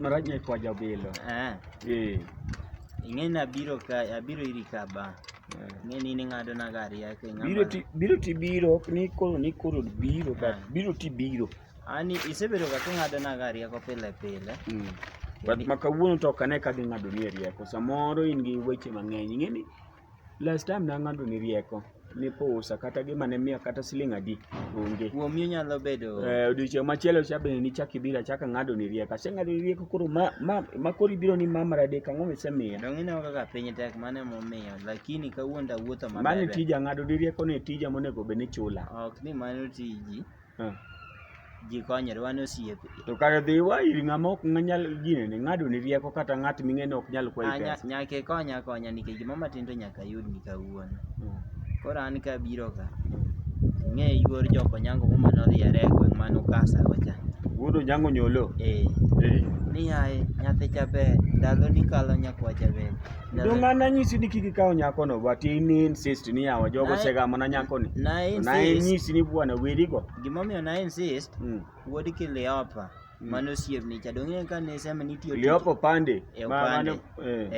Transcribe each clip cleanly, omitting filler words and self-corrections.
marach kwa jabilo. Ing'eni abiro iri ka ba. Ng'eni ni ng'ado na gari yake biro ti biro ok ni koro biro ka biro ti biro. Ani isebedo ka ng'ado na gari yako pile. But makawuono to kane ka dhi ng'ado ni rieko. Samoro in gi weche mang'eny. Ing'eni last time na ng'ado ni rieko ni posa kata gima ne miya kata siling adi onge. Kuom yo nyalo bedo. Odiochieng' machielo chabene ni chaki biro chaka ng'ado ni rieko. Aseng'ado ni rieko koro ma koro ibiro ni mama radek ang'o misemiya. Dong ine kaka piny tek mane momiyo lakini kawuono awuotho maber. Mane tija ng'ado ni rieko ne tija monego bed ni chula. Ok ni mano tiji. Ji konyore wan osiepe. To kare dhi wa iri ng'ama ok nyal ginene ng'ado ni rieko kata ng'at ming'ene ok nyal kwayi pesa. Nyaka konya nikech gima matindo nyaka yud ni kawuono. Koro an ka biro ka. Ng'e yuor joko nyango mama nodhiere gweng' mano kasa wacha. Wuodo nyango nyolo? Ni yae nyathi jaber ndalo ni kalo nyakwacha ber. Dong' an anyisi ni kik ikaw nyakono but in insist ni yawa jogo segamo na nyakoni. Na inyisi ni bwana werigo. Gimomiyo na insist wuod Kiliopa mano siebni cha dong' ka ne sema ni tiyo Kiliopa pande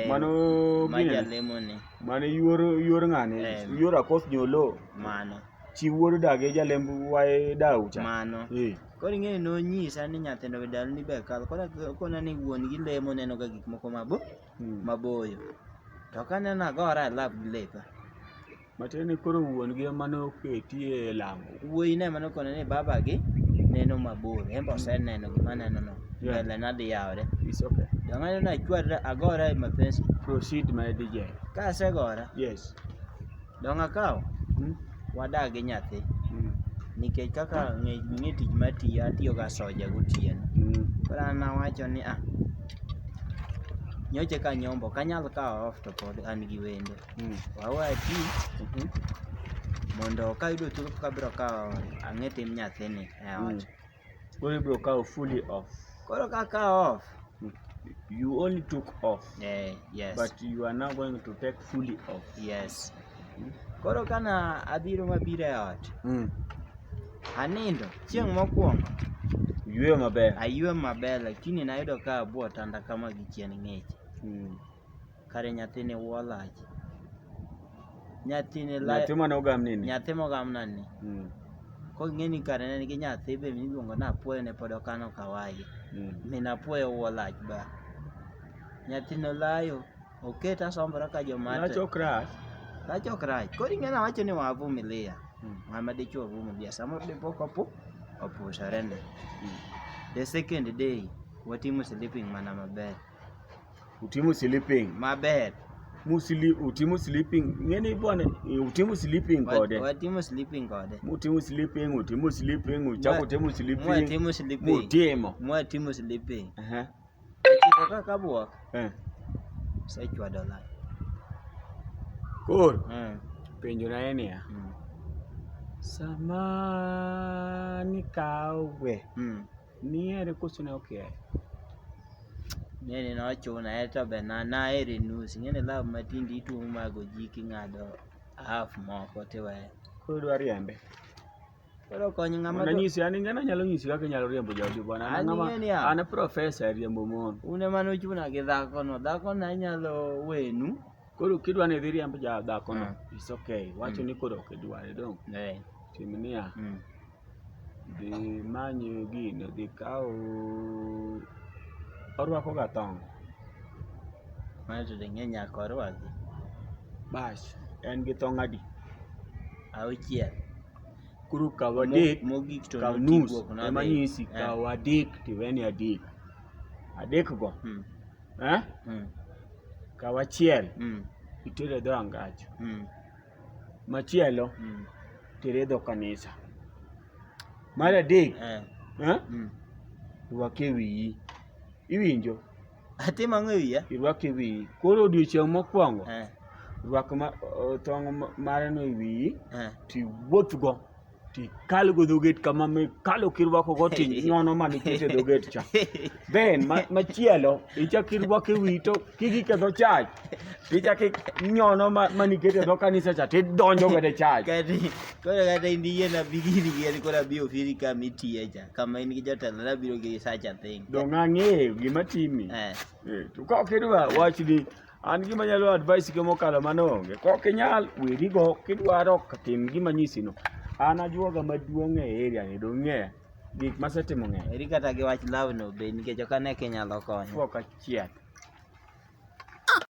mano majalemone mano yuor ng'ane yuor Akoth nyolo mano chi wuod dage jalemb wae daucha mano koro ing'e no nyisa ni nyathindo dal ni be kal kona ni wuon gi lemo neno ga gik moko maboyo to kanena agora lab lepa matene koro wuon gi mano ketie lamo wuoi ne mano kona ni baba gi neno mabor embo se neno gima neno no bele na di yawre is okay dong'ano na chwadra agora mapenzi proceed my DJ ka segora yes dong' akaw wadagi nyathi nikech kaka ng'e tich atiyo ga soja gotieno koro an nawacho ni nyoche ka nyombo kanyal kawo off to pod an gi wendo wawe ati mondo ka yudo thuolo kabiro kawo ang'e tim nyathini e ot koro ibiro kawo fully off koro ka kawo off you only took off yes but you are now going to take fully off yes koro kana abiro mabiro e ot anindo chieng' mokwongo ayueyo maber lakini nayudo ka abwo tanda kama gi chien ng'ich kare nyathini wolach nyathi manogam nini nyathi mogamna ni ko ng'eni kare ne nigi nyathi be miluongo na apuoyo ne pod okano kawagi min apuoyo wolach ba nyathino layo oketa sombra ka jomate lachok rach koro ing'eni awacho ni wavumilia ng'ama dichuo vumilia samoro dipoko opusarende the second day watimo sleeping mana maber utimo sleeping maber utimo sleeping ng'eni bwana utimo sleeping kode watimo sleeping kode utimo sleeping uchako timo sleeping mwatimo sleeping chiko kaka buok sechwado lach koro penjo na en ya sama nikawe niere koso ne okiaye ng'eni nochuna eto be naere nus ng'eni lab matindi ituomo mago ji king'ado half moko tiweye koro dwa riembe koro kony ng'ama nyisi an ing'eni anyalo nyisi kaka inyalo riembo jaodi bwana an profesa e riembo mon une manochuna gi dhakono anyalo wenu koro kidwa ni dhi riemb dhakono is okay wacho ni koro ok idware dong tim niya dhi manyo gino dhi kawo orwako ga thong mana to ng'e nyaka orwaki bas en gi thong adi auchiel koro kaw adek mogik to kaw nus ema nyisi kaw adek tiweni adek go kaw achiel itere dho angach machielo tere dho kanisa mar adek rwake wiyi iwinjo atimo ang'o wiya irwake wiyi koro odiochieng' mokwongo rwak thong' mare no e wiyi tiwuoth go ti kal go dhoget kama me kalo kirwako go ti nyono mani kete dhoget cha. Then machielo ichak irwako wito kigi kedho chach. Ichak nyono mani kete dho kanisa cha tidonjo go de chach. Kata indiye na bigini gini kora bio firi kama itiye cha. Kama ini kijotelo na biro gi such a thing. Dong ang'eyo gima timi. To ka okidwa wach ni an gima nyalo advice ke mokalo manonge. Ka ok inyal werigo kidwaro tim gima nyisi no. An ajuoga maduong' e area ni dong' ng'eyo gik masetimo ng'eny. Eri kata gi wach love no be nikech ok ane kinyalo konyo. Fuok achiel.